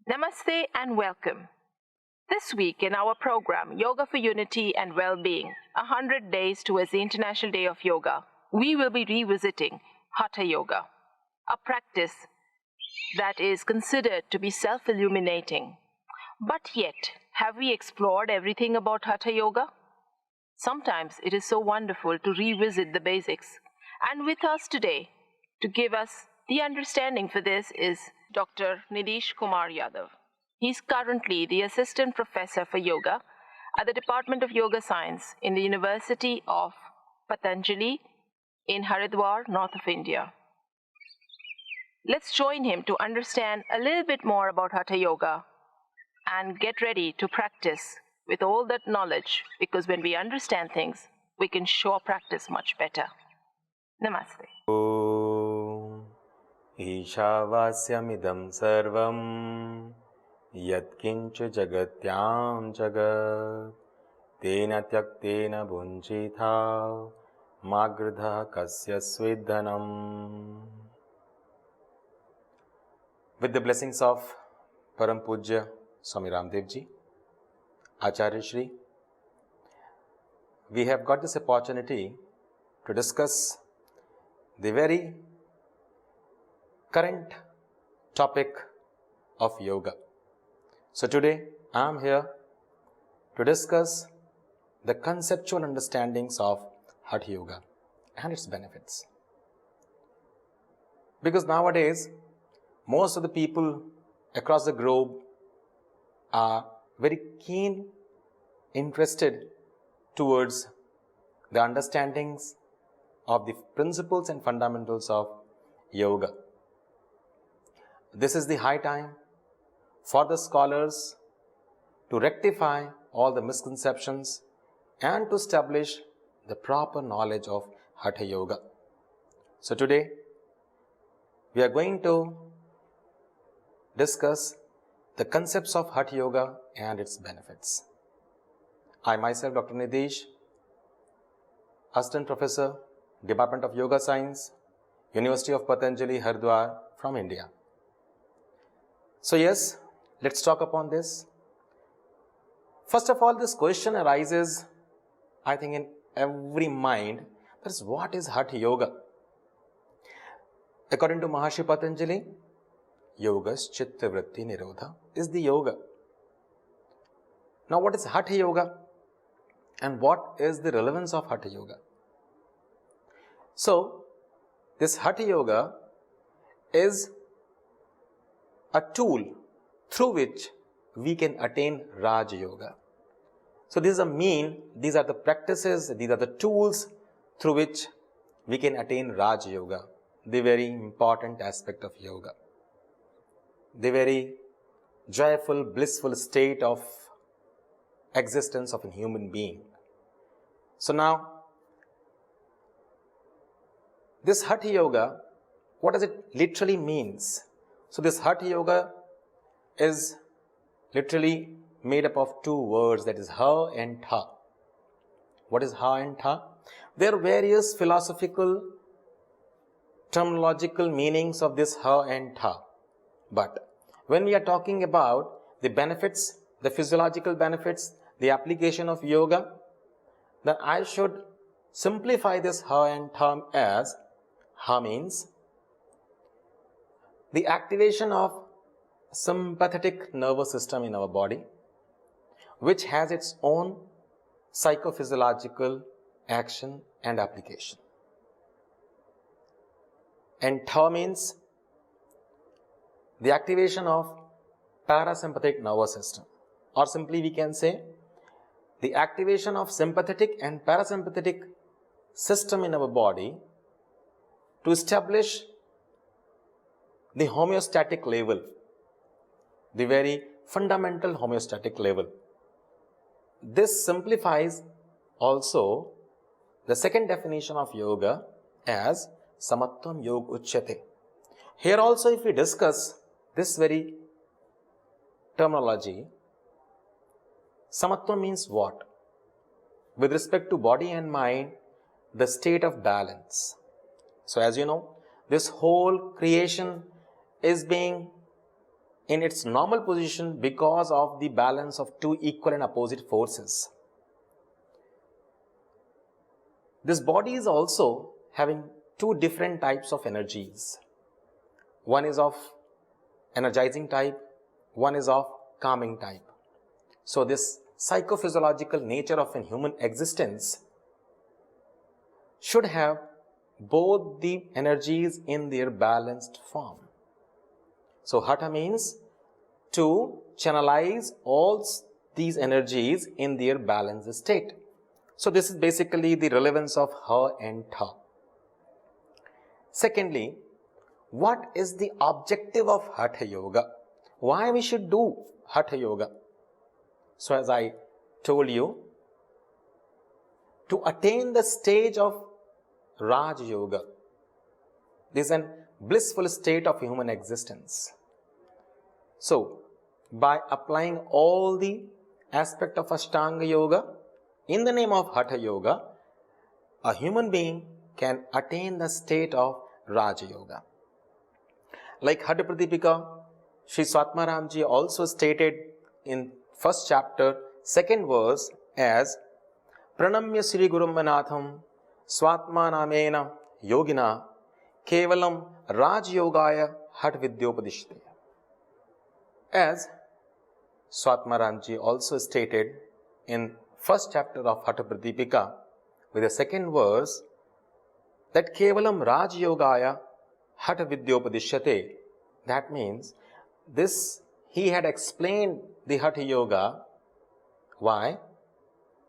Namaste and welcome. This week in our program, Yoga for Unity and Well-Being, 100 Days towards the International Day of Yoga, we will be revisiting Hatha Yoga, a practice that is considered to be self-illuminating. But yet, have we explored everything about Hatha Yoga? Sometimes it is so wonderful to revisit the basics. And with us today, to give us the understanding for this, is Dr. Nidheesh Kumar Yadav. He's currently the Assistant Professor for Yoga at the Department of Yoga Science in the University of Patanjali in Haridwar, north of India. Let's join him to understand a little bit more about Hatha Yoga and get ready to practice with all that knowledge, because when we understand things, we can sure practice much better. Namaste. Om Ishavasyamidam sarvam yatkincha jagatyam jagat tena tyaktena bhunjitha magradha kasya svidhanam. With the blessings of Param Pujya Swami Ramdev Ji, Acharya Shri, we have got this opportunity to discuss the very current topic of yoga. So today I am here to discuss the conceptual understandings of Hatha Yoga and its benefits. Because nowadays, most of the people across the globe are very interested towards the understandings of the principles and fundamentals of yoga. This is the high time for the scholars to rectify all the misconceptions and to establish the proper knowledge of Hatha Yoga. So today, we are going to discuss the concepts of Hatha Yoga and its benefits. I myself, Dr. Nidheesh, Assistant Professor, Department of Yoga Science, University of Patanjali, Haridwar, from India. So yes, let's talk upon this. First of all, this question arises, I think, in every mind, that is, what is Hatha Yoga? According to Maharishi Patanjali, Yogas Chitta Vritti Nirodha is the yoga. Now, what is Hatha Yoga and what is the relevance of Hatha Yoga? So, this Hatha Yoga is a tool through which we can attain Raja Yoga. So, this is a mean, these are the practices, these are the tools through which we can attain Raja Yoga, the very important aspect of yoga, the very joyful, blissful state of existence of a human being. So now, this Hatha Yoga, what does it literally means? So this Hatha Yoga is literally made up of two words, that is Ha and Tha. What is Ha and Tha? There are various philosophical, terminological meanings of this Ha and Tha. But when we are talking about the benefits, the physiological benefits, the application of yoga, then I should simplify this Ha and Tha as Ha means the activation of sympathetic nervous system in our body, which has its own psychophysiological action and application. And Tha means the activation of parasympathetic nervous system, or simply we can say the activation of sympathetic and parasympathetic system in our body to establish the homeostatic level, the very fundamental homeostatic level. This simplifies also the second definition of yoga as Samatvam Yog Uchyate. Here also, if we discuss this very terminology, Samatvam means what? With respect to body and mind, the state of balance. So as you know, this whole creation is being in its normal position because of the balance of two equal and opposite forces. This body is also having two different types of energies. One is of energizing type, one is of calming type. So this psychophysiological nature of a human existence should have both the energies in their balanced form. So Hatha means to channelize all these energies in their balanced state. So this is basically the relevance of Ha and Tha. Secondly, what is the objective of Hatha Yoga? Why we should do Hatha Yoga? So as I told you, to attain the stage of Raj Yoga. This is a blissful state of human existence. So, by applying all the aspect of Ashtanga Yoga in the name of Hatha Yoga, a human being can attain the state of Raja Yoga. Like Hatha Pradipika, Shri Swatmaramji also stated in first chapter, second verse as Pranamya Sri Gurum Manatham Swatma Namena Yogina Kevalam Raj Yogaya Hat Vidyopadishte. As Swatmaramji also stated in first chapter of Hatha Pradipika with the second verse that Kevalam Raj Yogaya Hatha Vidyopadishyate. That means this he had explained the Hatha Yoga. Why?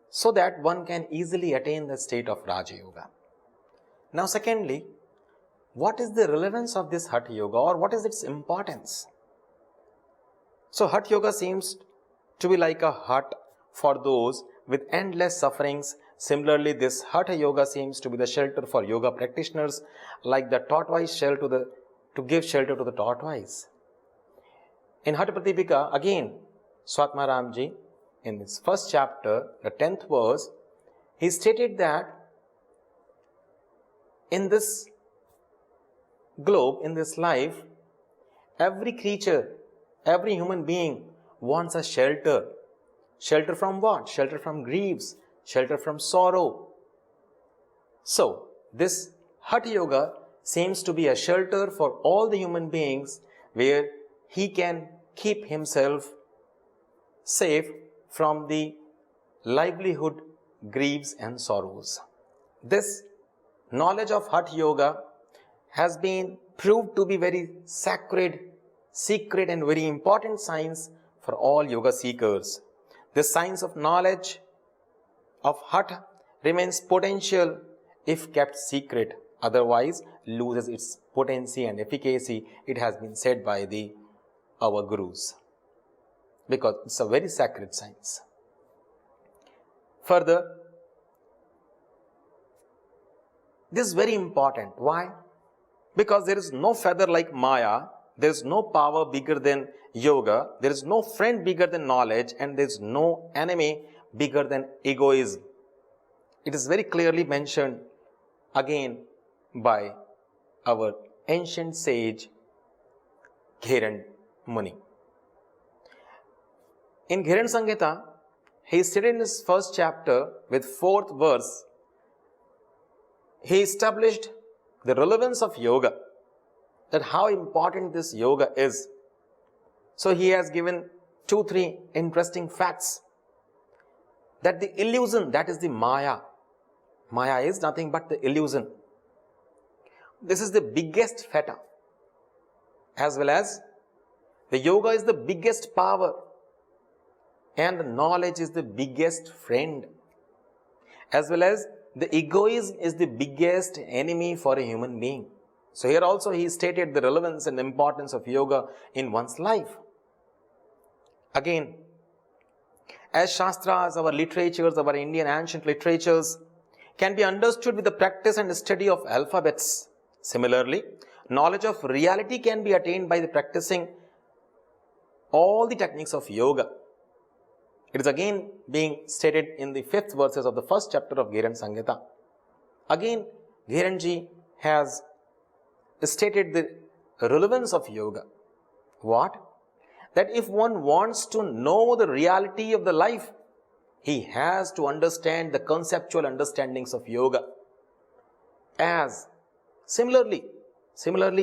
So that one can easily attain the state of Raja Yoga. Now secondly, what is the relevance of this Hatha Yoga, or what is its importance? So Hatha Yoga seems to be like a hut for those with endless sufferings. Similarly, this Hatha Yoga seems to be the shelter for yoga practitioners, like the tortoise shell to give shelter to the tortoise. In Hatha Pradipika, again, Swatmaramji, in his first chapter, the 10th verse, he stated that in this globe, in this life, every creature, every human being wants a shelter. Shelter from what? Shelter from griefs, shelter from sorrow. So, this Hatha Yoga seems to be a shelter for all the human beings where he can keep himself safe from the livelihood, griefs and sorrows. This knowledge of Hatha Yoga has been proved to be very sacred, secret and very important science for all yoga seekers. This science of knowledge of Hatha remains potential if kept secret, otherwise loses its potency and efficacy. It has been said by our gurus, because it's a very sacred science. Further, this is very important. Why? Because there is no feather like Maya, there is no power bigger than yoga, there is no friend bigger than knowledge, and there is no enemy bigger than egoism. It is very clearly mentioned again by our ancient sage Ghiran Muni. In Ghiran Samhita, he stated in his first chapter with 4th verse, he established the relevance of yoga, that how important this yoga is. So he has given 2-3 interesting facts, that the illusion, that is the Maya. Maya is nothing but the illusion. This is the biggest fetter, as well as the yoga is the biggest power, and knowledge is the biggest friend, as well as the egoism is the biggest enemy for a human being. So here also he stated the relevance and importance of yoga in one's life. Again, as Shastras, our literatures, our Indian ancient literatures can be understood with the practice and study of alphabets. Similarly, knowledge of reality can be attained by the practicing all the techniques of yoga. It is again being stated in the 5th verses of the first chapter of Ghiran Samhita. Again, Ghiranji has stated the relevance of yoga. What? that if one wants to know the reality of the life, he has to understand the conceptual understandings of yoga. As similarly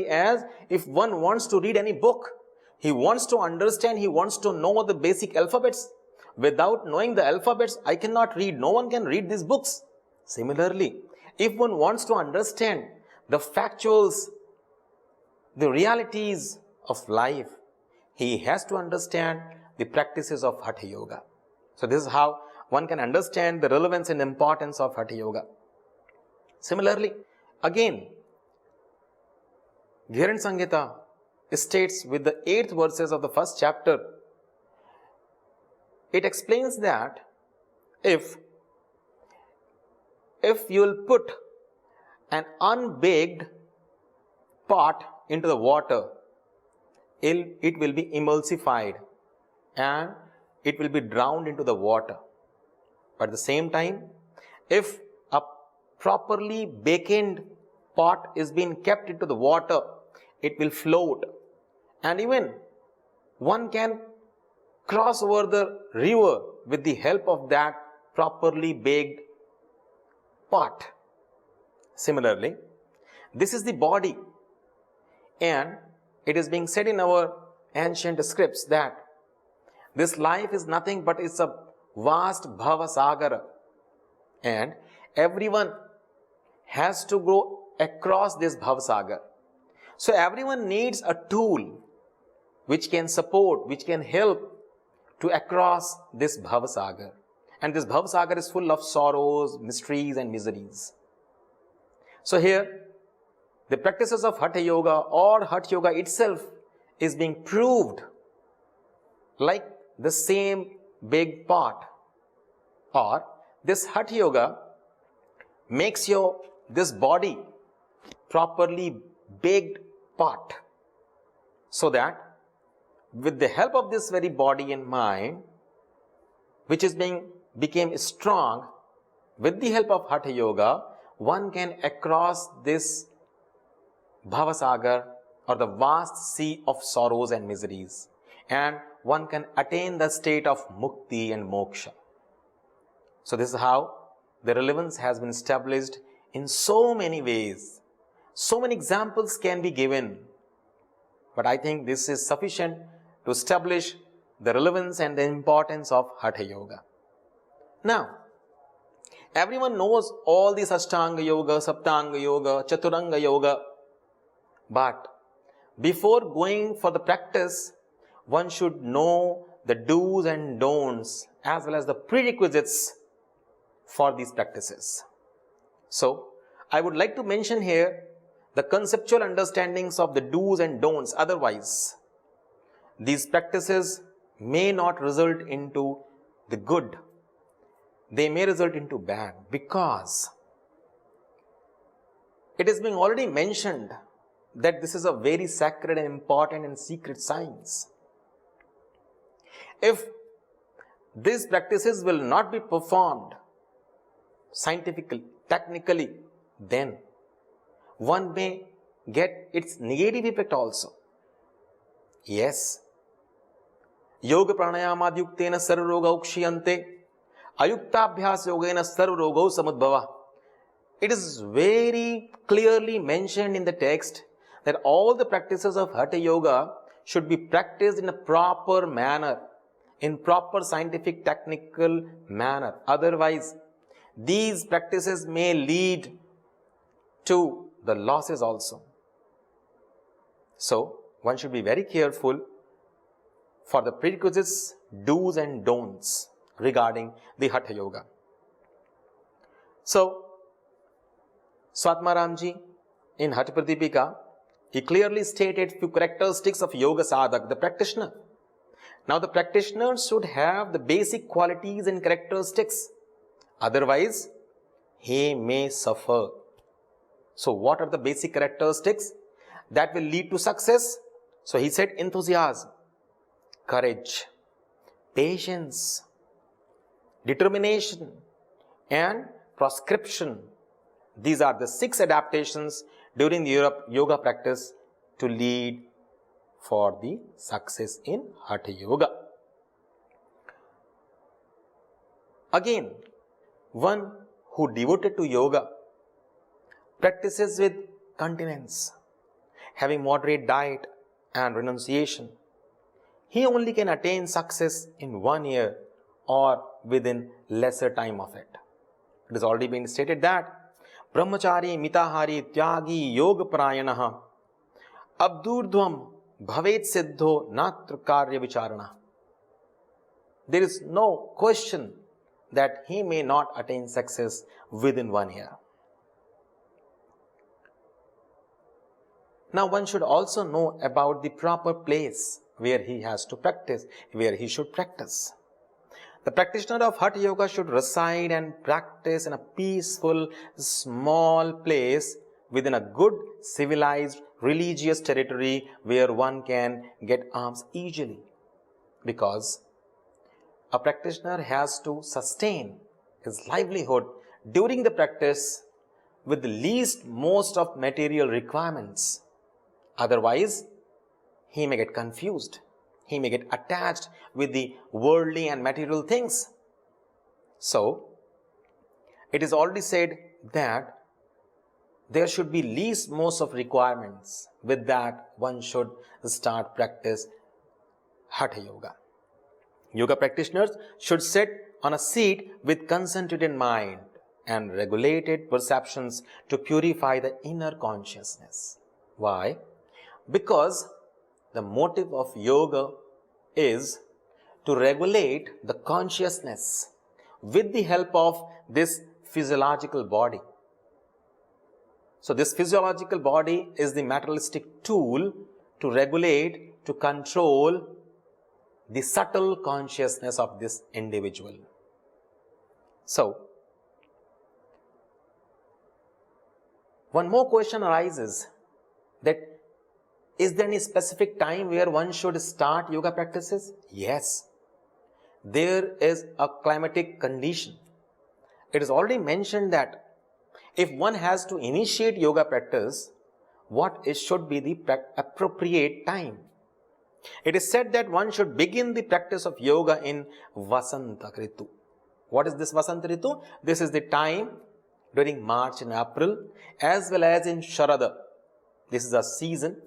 as if one wants to read any book, he wants to understand, he wants to know the basic alphabets. Without knowing the alphabets, I cannot read. No one can read these books. Similarly, if one wants to understand the factuals, the realities of life, he has to understand the practices of Hatha Yoga. So this is how one can understand the relevance and importance of Hatha Yoga. Similarly, again, Ghiran Samhita states with the 8th verses of the first chapter, it explains that if you will put an unbaked pot into the water, it will be emulsified and it will be drowned into the water. But at the same time, if a properly baked pot is being kept into the water, it will float, and even one can cross over the river with the help of that properly baked pot. Similarly, this is the body, and it is being said in our ancient scripts that this life is nothing but it's a vast bhava sagara, and everyone has to go across this bhava sagar. So everyone needs a tool which can support, which can help to across this bhava sagar. And this bhava sagar is full of sorrows, mysteries and miseries. So here, the practices of Hatha Yoga or Hatha Yoga itself is being proved like the same big pot, or this Hatha Yoga makes this body properly baked pot, so that with the help of this very body and mind, which is became strong, with the help of Hatha Yoga, one can across this bhavasagar or the vast sea of sorrows and miseries, and one can attain the state of mukti and moksha. So this is how the relevance has been established in so many ways. So many examples can be given, but I think this is sufficient to establish the relevance and the importance of Hatha Yoga. Now, everyone knows all these Ashtanga Yoga, Saptanga Yoga, Chaturanga Yoga, but before going for the practice, one should know the do's and don'ts as well as the prerequisites for these practices. So, I would like to mention here the conceptual understandings of the do's and don'ts. Otherwise, these practices may not result into the good. They may result into bad, because it is being already mentioned that this is a very sacred and important and secret science. If these practices will not be performed scientifically, technically, then one may get its negative effect also. Yes, yoga pranayamadyuktena sarvaroga ukshiyante ayuktabhyas yogena sarvaroga samudbhava. It is very clearly mentioned in the text that all the practices of Hatha Yoga should be practiced in a proper manner, in proper scientific technical manner. Otherwise, these practices may lead to the losses also. So, one should be very careful for the prerequisites, do's and don'ts regarding the Hatha Yoga. So, Swatmaramji in Hatha Pradipika, he clearly stated few characteristics of Yoga Sadhak, the practitioner. Now, the practitioner should have the basic qualities and characteristics. Otherwise, he may suffer. So, what are the basic characteristics that will lead to success? So, he said enthusiasm, courage, patience, determination, and proscription. These are the 6 adaptations during the yoga practice to lead for the success in Hatha Yoga. Again, one who devoted to yoga practices with continence, having moderate diet and renunciation. He only can attain success in 1 year or within lesser time of it. It has already been stated that Brahmachari mitahari tyagi yoga prayanaha abdurdhvam bhavet siddho natra karya vicharana. There is no question that he may not attain success within 1 year. Now one should also know about the proper place where he has to practice, where he should practice. The practitioner of Hatha Yoga should reside and practice in a peaceful, small place within a good, civilized, religious territory where one can get alms easily. Because a practitioner has to sustain his livelihood during the practice with the least most of material requirements. Otherwise, he may get confused. He may get attached with the worldly and material things. So, it is already said that there should be least most of requirements. With that, one should start practice Hatha Yoga. Yoga practitioners should sit on a seat with concentrated mind and regulated perceptions to purify the inner consciousness. Why? Because the motive of yoga is to regulate the consciousness with the help of this physiological body. So this physiological body is the materialistic tool to regulate, to control the subtle consciousness of this individual. So, one more question arises that is there any specific time where one should start yoga practices? Yes. There is a climatic condition. It is already mentioned that if one has to initiate yoga practice, should be the appropriate time. It is said that one should begin the practice of yoga in Vasanta Ritu. What is this Vasanta Ritu? This is the time during March and April as well as in Sharada. This is a season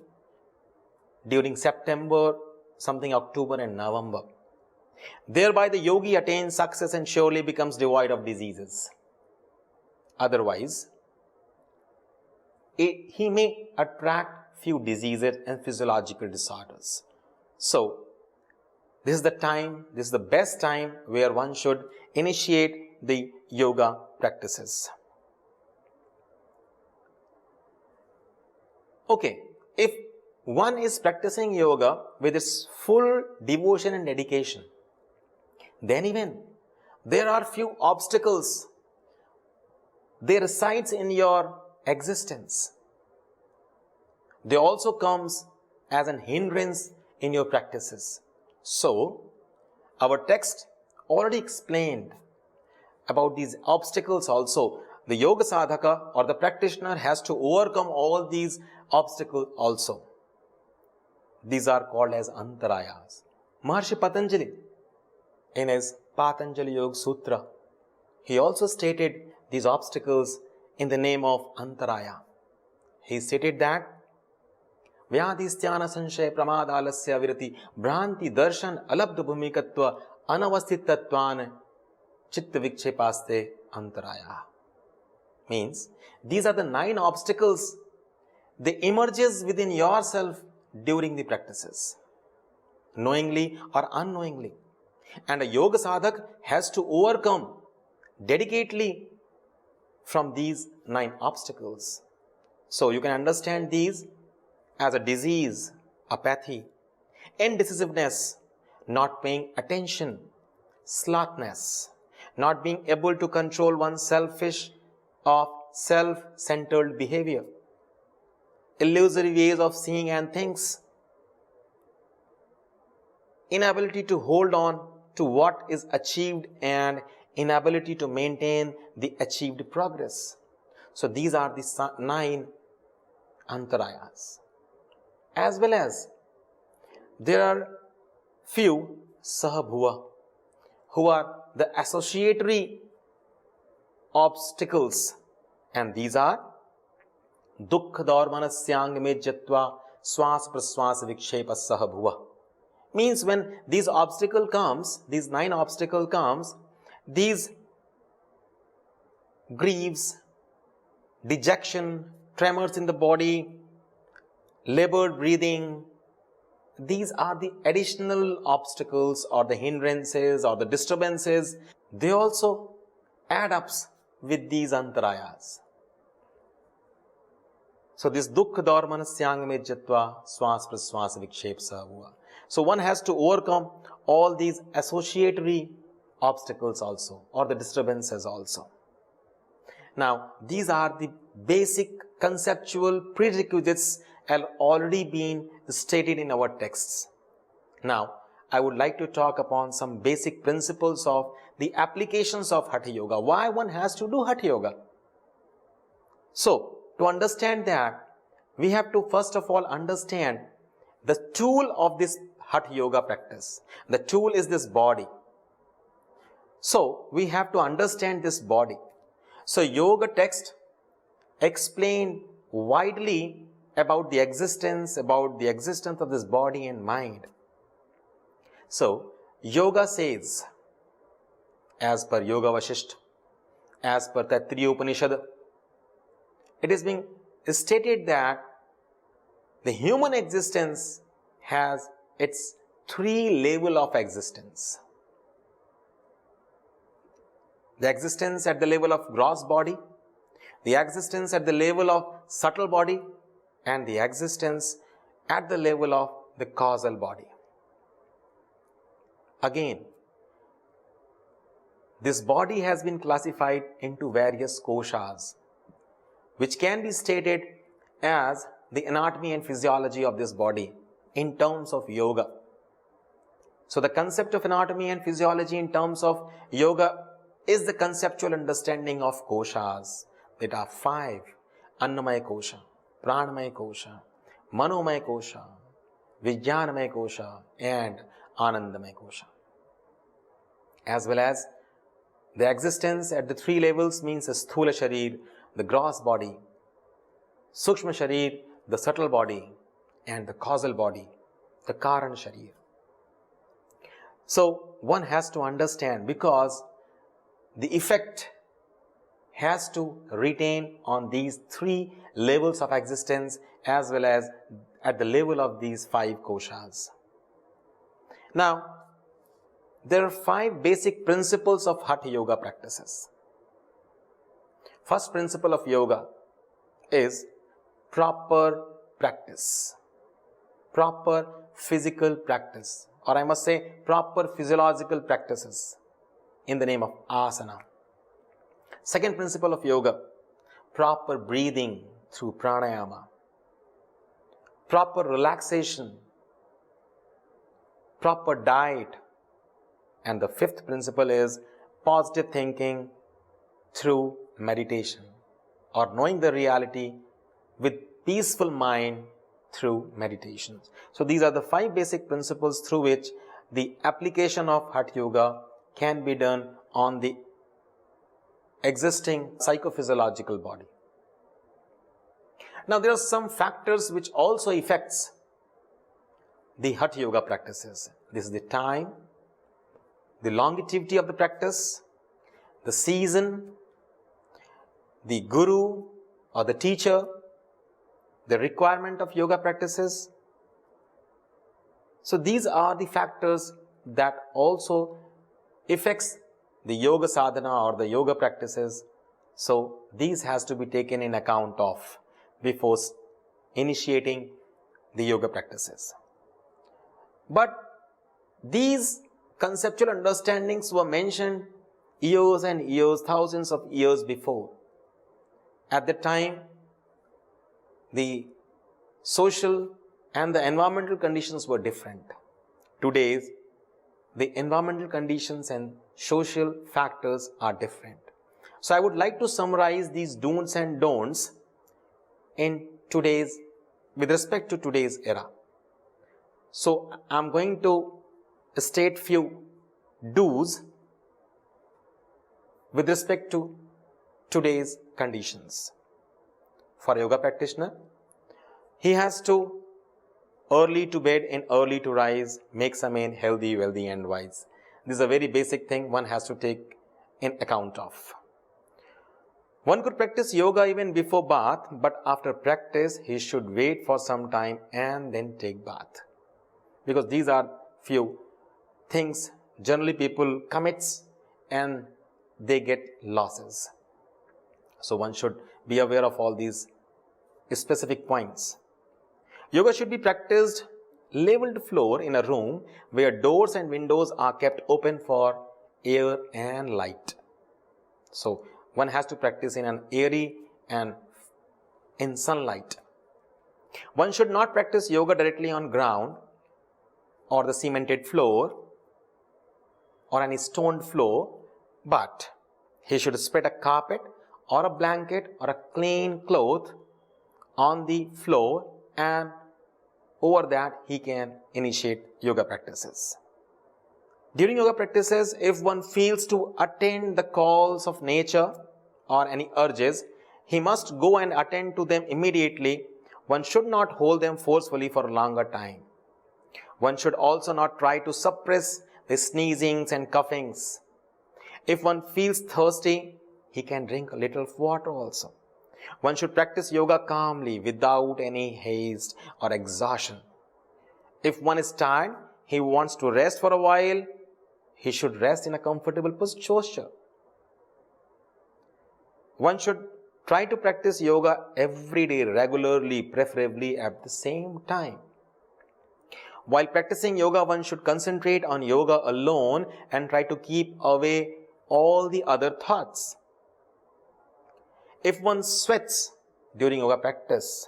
during September, something October and November. Thereby the yogi attains success and surely becomes devoid of diseases. Otherwise, he may attract few diseases and physiological disorders. So, this is the time, this is the best time where one should initiate the yoga practices. Okay, if one is practicing yoga with its full devotion and dedication, then even there are few obstacles. They resides in your existence. They also comes as an hindrance in your practices. So, our text already explained about these obstacles also. The yoga sadhaka or the practitioner has to overcome all these obstacles also. These are called as antarayas. Maharishi Patanjali, in his Patanjali Yoga Sutra, he also stated these obstacles in the name of antaraya. He stated that Vyadhisthana sanshaya pramadalasya virati bhranti darshan alabdha bhumikatva anavasthitatvan chitta vikchepaste antaraya. Means, these are the 9 obstacles. They emerges within yourself during the practices, knowingly or unknowingly. And a yoga sadhak has to overcome dedicatedly from these 9 obstacles. So you can understand these as a disease, apathy, indecisiveness, not paying attention, slothness, not being able to control one's selfish or self-centered behavior, illusory ways of seeing and things, inability to hold on to what is achieved and inability to maintain the achieved progress. So these are the 9 antarayas. As well as there are few sahabhuva who are the associatory obstacles, and these are dukkha dormanasyang mejyatva swas praswas vikshepa sahabhuva. Means when these obstacle comes, these 9 obstacle comes, these grieves, dejection, tremors in the body, labored breathing, these are the additional obstacles or the hindrances or the disturbances. They also add up with these antarayas. So this dukkha dormanasyang mejyatva swas praswas vikshepsa huva. So one has to overcome all these associatory obstacles also, or the disturbances also. Now these are the basic conceptual prerequisites have already been stated in our texts. Now I would like to talk upon some basic principles of the applications of Hatha Yoga. Why one has to do Hatha Yoga? So to understand that, we have to first of all understand the tool of this Hatha Yoga practice. The tool is this body. So we have to understand this body. So yoga text explain widely about the existence of this body and mind. So yoga says, as per Yoga Vasishtha, as per Taittiriya Upanishad, it is being stated that the human existence has its 3 levels of existence. The existence at the level of gross body, the existence at the level of subtle body, and the existence at the level of the causal body. Again, this body has been classified into various koshas, which can be stated as the anatomy and physiology of this body in terms of yoga. So the concept of anatomy and physiology in terms of yoga is the conceptual understanding of koshas. There are 5: Annamaya kosha, Pranamaya kosha, Manomaya kosha, Vijnanamaya kosha, and Anandamaya kosha. As well as the existence at the 3 levels means the Sthula Sharir, the gross body, Sukshma Sharir, the subtle body, and the causal body, the Karan Sharir. So one has to understand, because the effect has to retain on these 3 levels of existence as well as at the level of these 5 koshas. Now, there are 5 basic principles of Hatha Yoga practices. First principle of yoga is proper practice, proper physical practice, or I must say proper physiological practices in the name of asana. Second principle of yoga, proper breathing through pranayama, proper relaxation, proper diet, and the 5th principle is positive thinking through meditation, or knowing the reality with peaceful mind through meditation. So these are the 5 basic principles through which the application of Hatha Yoga can be done on the existing psychophysiological body. Now there are some factors which also affects the Hatha Yoga practices. This is the time, the longevity of the practice, the season, the guru or the teacher, the requirement of yoga practices. So these are the factors that also affects the yoga sadhana or the yoga practices. So these has to be taken in account of before initiating the yoga practices. But these conceptual understandings were mentioned years and years, thousands of years before. At the time, the social and the environmental conditions were different. Today, the environmental conditions and social factors are different. So I would like to summarize these do's and don'ts with respect to today's era. So I'm going to state few do's with respect to today's conditions. For a yoga practitioner, he has to early to bed and early to rise makes a man healthy, wealthy and wise. This is a very basic thing one has to take in account of. One could practice yoga even before bath, but after practice he should wait for some time and then take bath. Because these are few things generally people commits and they get losses. So one should be aware of all these specific points. Yoga should be practiced leveled floor in a room where doors and windows are kept open for air and light. So one has to practice in an airy and in sunlight. One should not practice yoga directly on ground or the cemented floor or any stoned floor, but he should spread a carpet or a blanket or a clean cloth on the floor, and over that he can initiate yoga practices. During yoga practices, if one feels to attend the calls of nature or any urges, he must go and attend to them immediately. One should not hold them forcefully for a longer time. One should also not try to suppress the sneezings and coughings. If one feels thirsty, he can drink a little water also. One should practice yoga calmly without any haste or exhaustion. If one is tired, he wants to rest for a while, he should rest in a comfortable posture. One should try to practice yoga every day regularly, preferably at the same time. While practicing yoga, one should concentrate on yoga alone and try to keep away all the other thoughts. If one sweats during yoga practice,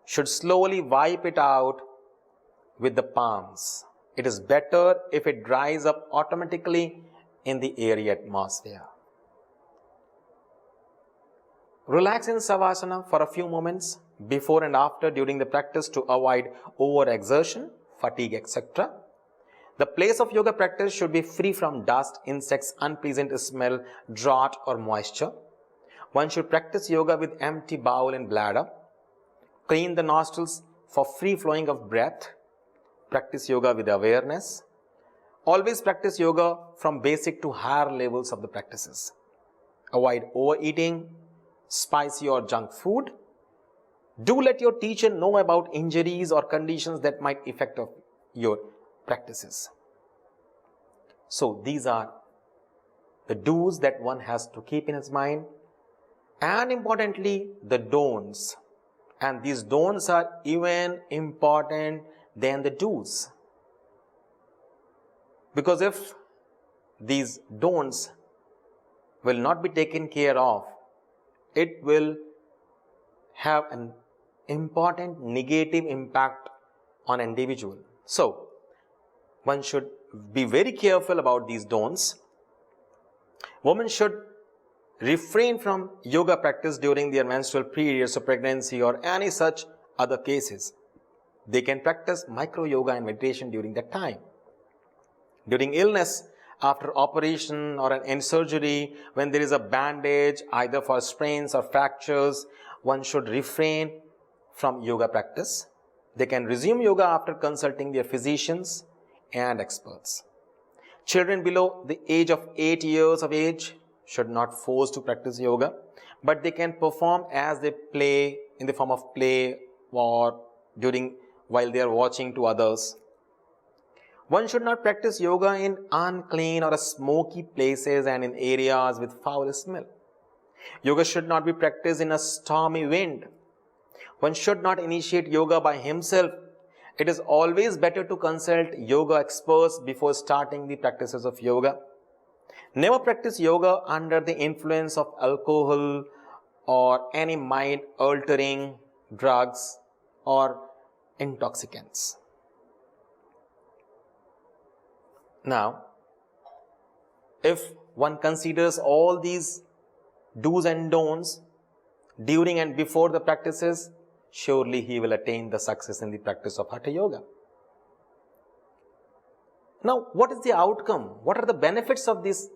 should slowly wipe it out with the palms. It is better if it dries up automatically in the airy atmosphere. Relax in Savasana for a few moments before and after during the practice to avoid overexertion, fatigue, etc. The place of yoga practice should be free from dust, insects, unpleasant smell, drought or moisture. One should practice yoga with empty bowel and bladder. Clean the nostrils for free flowing of breath. Practice yoga with awareness. Always practice yoga from basic to higher levels of the practices. Avoid overeating, spicy or junk food. Do let your teacher know about injuries or conditions that might affect your practices. So these are the do's that one has to keep in his mind, and importantly the don'ts. And these don'ts are even important than the do's. Because if these don'ts will not be taken care of, it will have an important negative impact on an individual. So, one should be very careful about these don'ts. Women should refrain from yoga practice during their menstrual periods or pregnancy or any such other cases. They can practice micro yoga and meditation during that time. During illness, after operation or an surgery, when there is a bandage either for sprains or fractures, one should refrain from yoga practice. They can resume yoga after consulting their physicians and experts. Children below the age of 8 years of age should not force to practice yoga, but they can perform as they play, in the form of play or while they are watching to others. One should not practice yoga in unclean or smoky places and in areas with foul smell. Yoga should not be practiced in a stormy wind. One should not initiate yoga by himself. It is always better to consult yoga experts before starting the practices of yoga. Never practice yoga under the influence of alcohol or any mind-altering drugs or intoxicants. Now, if one considers all these do's and don'ts during and before the practices, surely he will attain the success in the practice of Hatha Yoga. Now, what is the outcome? What are the benefits of this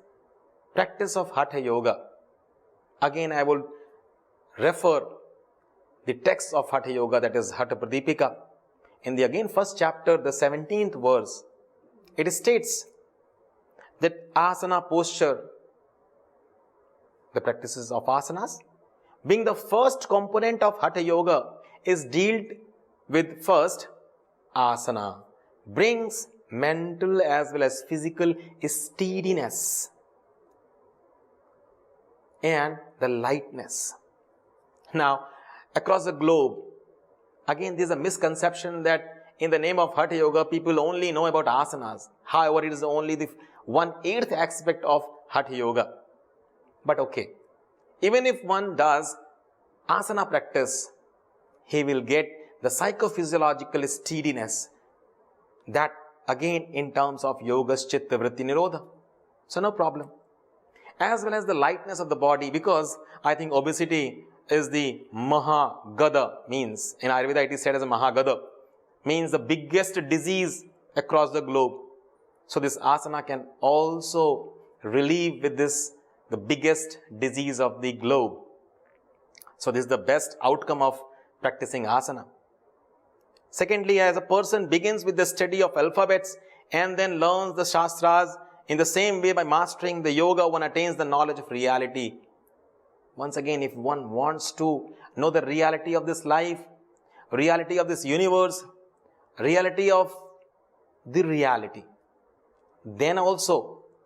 practice of Hatha Yoga? Again, I will refer the text of Hatha Yoga, that is Hatha Pradipika. In the again first chapter, the 17th verse, it states that asana posture, the practices of asanas, being the first component of Hatha Yoga, is dealt with first asana, brings mental as well as physical steadiness and the lightness. Now, across the globe, again, there is a misconception that in the name of Hatha Yoga, people only know about asanas. However, it is only the 1/8 aspect of Hatha Yoga. But okay, even if one does asana practice, he will get the psychophysiological steadiness, that again in terms of yoga's chitta vritti nirodha. So no problem. As well as the lightness of the body, because I think obesity is the Mahagada, means in Ayurveda it is said as a Mahagada, means the biggest disease across the globe. So this asana can also relieve with this the biggest disease of the globe. So this is the best outcome of practicing asana. Secondly, as a person begins with the study of alphabets and then learns the shastras, in the same way by mastering the yoga, one attains the knowledge of reality. Once again, if one wants to know the reality of this life, reality of this universe, reality of the reality, then also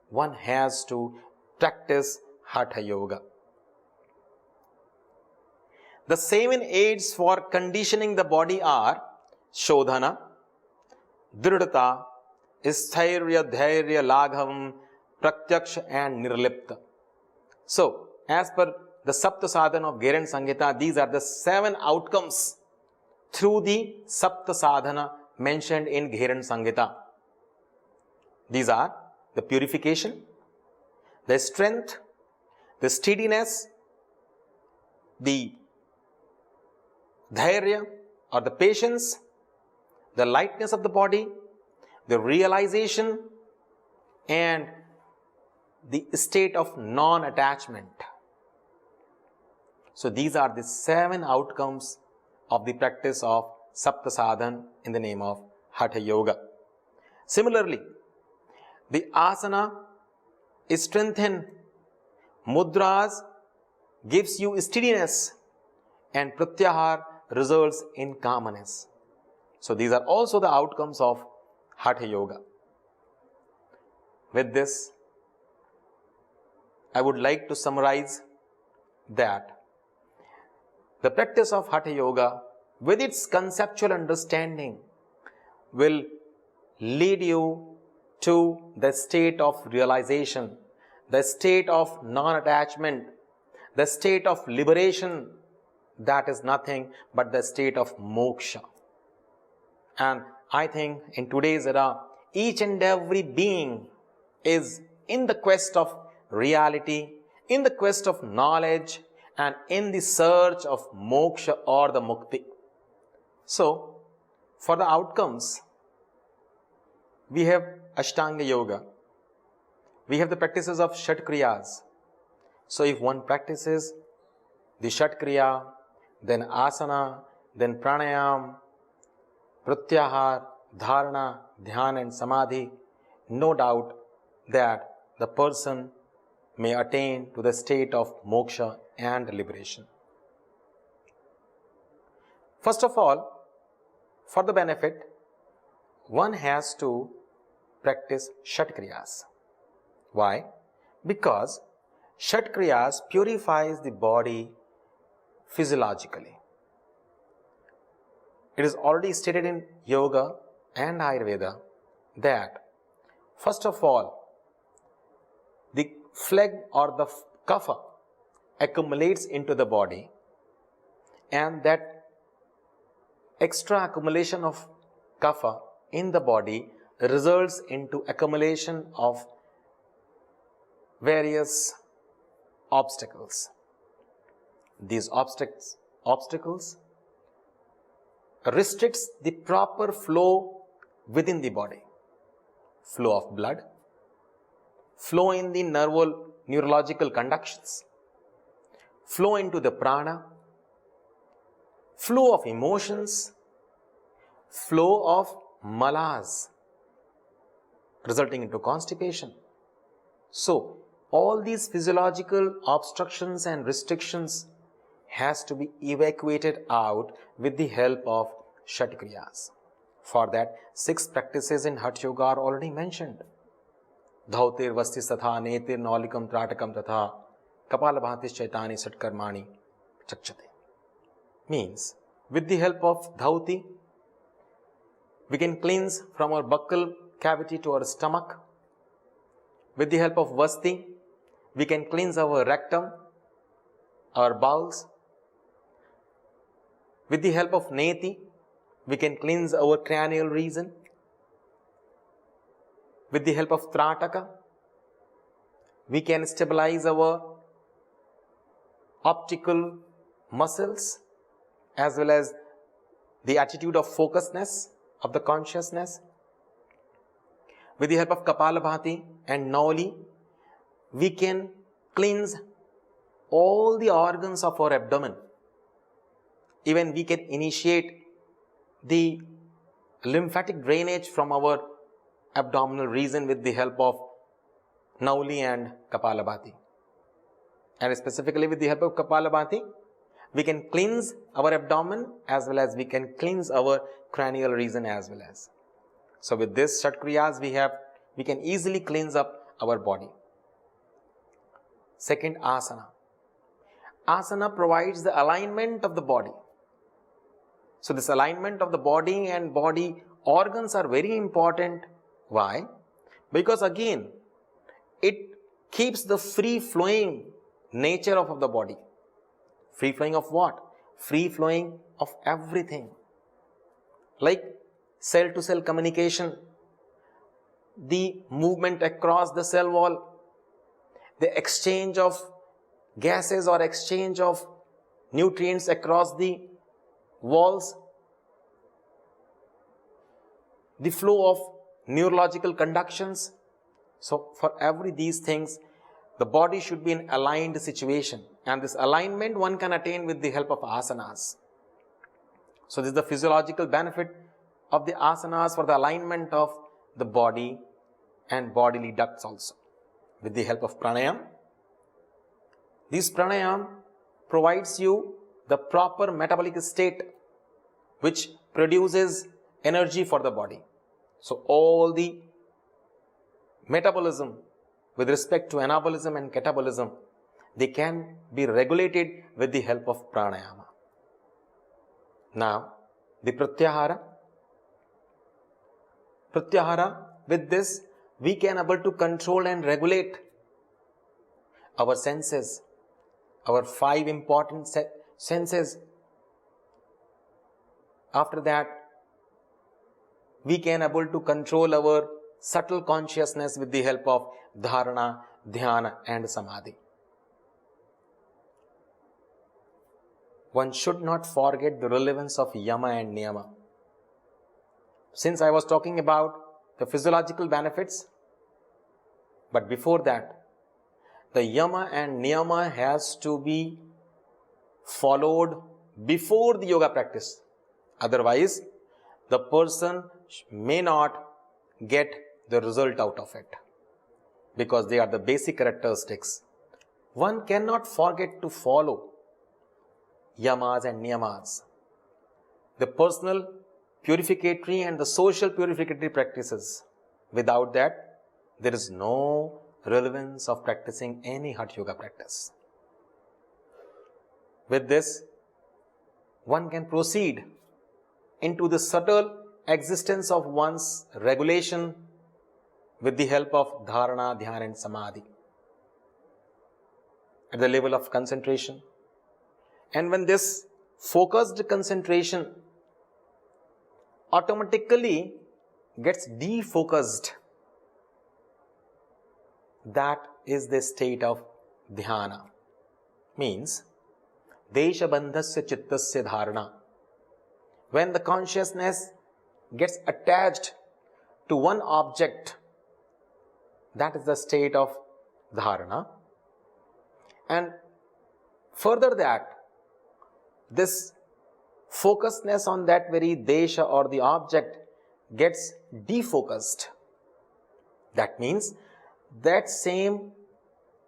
one has to practice Hatha Yoga. The 7 aids for conditioning the body are Shodhana, Dridhata, Sthairya, Dhairya, Laghavam, Pratyaksha and Nirlipta. So, as per the Sapta Sadhana of Geren Samhita, these are the 7 outcomes through the Sapta Sadhana mentioned in Geren Samhita. These are the purification, the strength, the steadiness, the dhairya or the patience, the lightness of the body, the realization and the state of non-attachment. So these are the 7 outcomes of the practice of Sapta Sadhana in the name of Hatha Yoga. Similarly, the asana is strengthened, mudras gives you steadiness and pratyahar results in calmness. So these are also the outcomes of Hatha Yoga. With this, I would like to summarize that the practice of Hatha Yoga with its conceptual understanding will lead you to the state of realization, the state of non-attachment, the state of liberation, that is nothing but the state of moksha. And I think in today's era, each and every being is in the quest of reality, in the quest of knowledge, and in the search of moksha or the mukti. So, for the outcomes, we have Ashtanga Yoga. We have the practices of Shat Kriyas. So, if one practices the Shat Kriya, then Asana, then Pranayam, Pratyahar, Dharana, Dhyan and Samadhi, no doubt that the person may attain to the state of moksha and liberation. First of all, for the benefit, one has to practice Shat Kriyas. Why? Because Shat Kriyas purifies the body physiologically. It is already stated in Yoga and Ayurveda that first of all, the phlegm or the kapha accumulates into the body, and that extra accumulation of kapha in the body results into accumulation of various obstacles. These obstacles restricts the proper flow within the body. flow of blood, flow in the neurological conductions, flow into the prana, flow of emotions, flow of malas, resulting into constipation. So, all these physiological obstructions and restrictions has to be evacuated out with the help of Shat Kriyas. For that, 6 practices in Hatha Yoga are already mentioned. Dhautir vastis tatha netir naulikam tratakam tatha kapalabhatis chaitani satkarmani chakchate. Means, with the help of dhauti, we can cleanse from our buccal cavity to our stomach. With the help of vasti, we can cleanse our rectum, our bowels. With the help of neti, we can cleanse our cranial region. With the help of trataka, we can stabilize our optical muscles as well as the attitude of focusedness of the consciousness. With the help of Kapalabhati and Nauli, we can cleanse all the organs of our abdomen. Even we can initiate the lymphatic drainage from our abdominal region with the help of Nauli and Kapalabhati. And specifically with the help of Kapalabhati, we can cleanse our abdomen as well as we can cleanse our cranial region as well as. So with this Shat Kriyas we can easily cleanse up our body. Second, asana. Asana provides the alignment of the body. So this alignment of the body and body organs are very important. Why? Because again, it keeps the free flowing nature of the body. Free flowing of what? Free flowing of everything. Like cell to cell communication, the movement across the cell wall, the exchange of gases or exchange of nutrients across the walls, the flow of neurological conductions. So for every these things, the body should be in aligned situation, and this alignment one can attain with the help of asanas. So this is the physiological benefit of the asanas for the alignment of the body and bodily ducts also. With the help of pranayam, this pranayam provides you the proper metabolic state which produces energy for the body. So all the metabolism with respect to anabolism and catabolism, they can be regulated with the help of pranayama. Now, the pratyahara. Pratyahara, with this, we can able to control and regulate our senses, our 5 important senses. After that, we can able to control our subtle consciousness with the help of dharana, dhyana and samadhi. One should not forget the relevance of yama and niyama. Since I was talking about the physiological benefits, but before that, the yama and niyama has to be followed before the yoga practice. Otherwise, the person may not get the result out of it, because they are the basic characteristics. One cannot forget to follow yamas and niyamas, the personal purificatory and the social purificatory practices. Without that, there is no relevance of practicing any Hatha Yoga practice. With this, one can proceed into the subtle existence of one's regulation with the help of dharana, dhyana and samadhi at the level of concentration. And when this focused concentration automatically gets defocused, that is the state of dhyana. Means, desha bandhasya chittasya dharana. When the consciousness gets attached to one object that is the state of dharana. And further that, this focusedness on that very desha or the object gets defocused. That means that same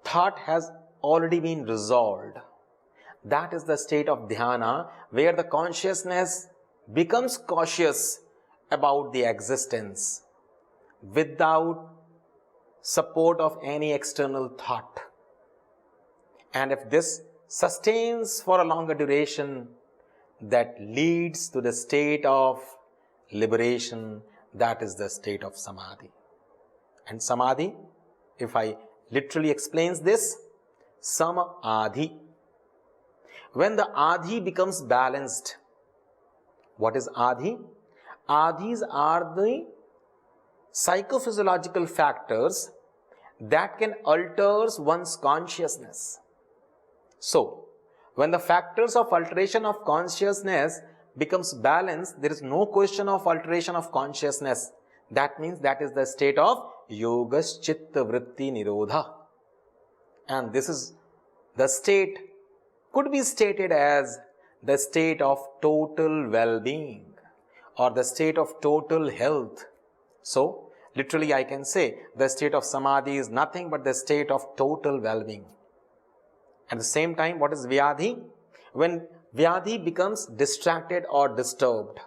thought has already been resolved. That is the state of dhyana, where the consciousness becomes cautious about the existence without support of any external thought. And if this sustains for a longer duration, that leads to the state of liberation, that is the state of samadhi. And samadhi, if I literally explains this, samadhi. When the adhi becomes balanced, what is adhi? Adhis are the psychophysiological factors that can alter one's consciousness. So, when the factors of alteration of consciousness becomes balanced, there is no question of alteration of consciousness. That means that is the state of yogas chitta vritti nirodha. And this is the state, could be stated as the state of total well-being or the state of total health. So, literally I can say the state of samadhi is nothing but the state of total well-being. At the same time, what is vyadhi? When vyadhi becomes distracted or disturbed,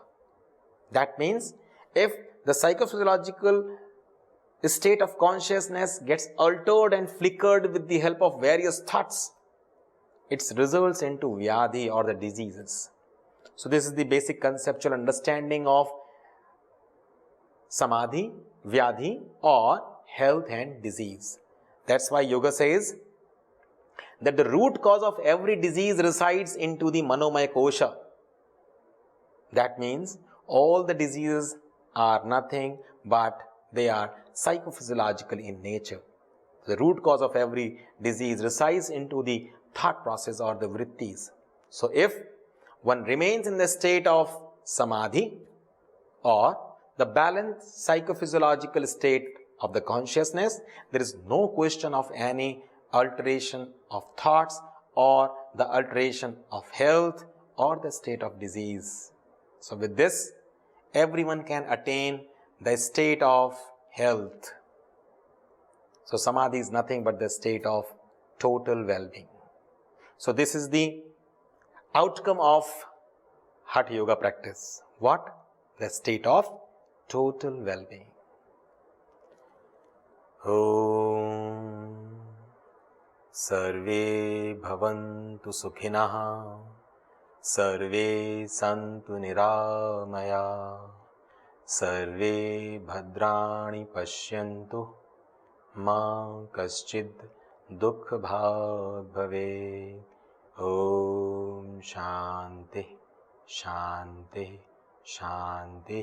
that means if the psychophysiological state of consciousness gets altered and flickered with the help of various thoughts, it results into vyadhi or the diseases. So this is the basic conceptual understanding of samadhi, vyadhi or health and disease. That's why yoga says that the root cause of every disease resides into the manomaya kosha. That means all the diseases are nothing but they are psychophysiological in nature. The root cause of every disease resides into the thought process or the vrittis. So if one remains in the state of samadhi or the balanced psychophysiological state of the consciousness, there is no question of any alteration of thoughts or the alteration of health or the state of disease. So with this, everyone can attain the state of health. So samadhi is nothing but the state of total well-being. So this is the outcome of Hatha Yoga practice. What? The state of total well-being. Om Sarve Bhavantu Sukhinah Sarve Santu Niramaya Sarve Bhadrani Pashyantu Ma Kaschid Dukha Bhag Bhave. Om Shanti Shanti Shanti.